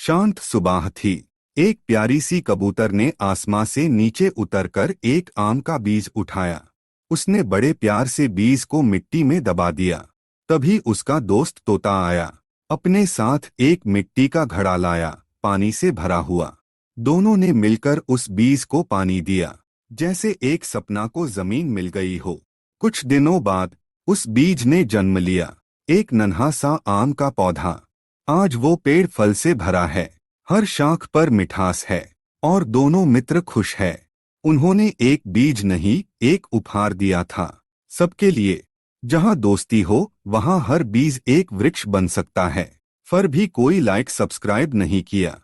शांत सुबह थी। एक प्यारी सी कबूतर ने आसमां से नीचे उतरकर एक आम का बीज उठाया। उसने बड़े प्यार से बीज को मिट्टी में दबा दिया। तभी उसका दोस्त तोता आया। अपने साथ एक मिट्टी का घड़ा लाया, पानी से भरा हुआ। दोनों ने मिलकर उस बीज को पानी दिया, जैसे एक सपना को जमीन मिल गई हो। कुछ दिनों बाद उस बीज ने जन्म लिया, एक नन्हा सा आम का पौधा। आज वो पेड़ फल से भरा है, हर शाख पर मिठास है, और दोनों मित्र खुश है। उन्होंने एक बीज नहीं, एक उपहार दिया था, सबके लिए। जहां दोस्ती हो वहां हर बीज एक वृक्ष बन सकता है। फिर भी कोई लाइक सब्सक्राइब नहीं किया।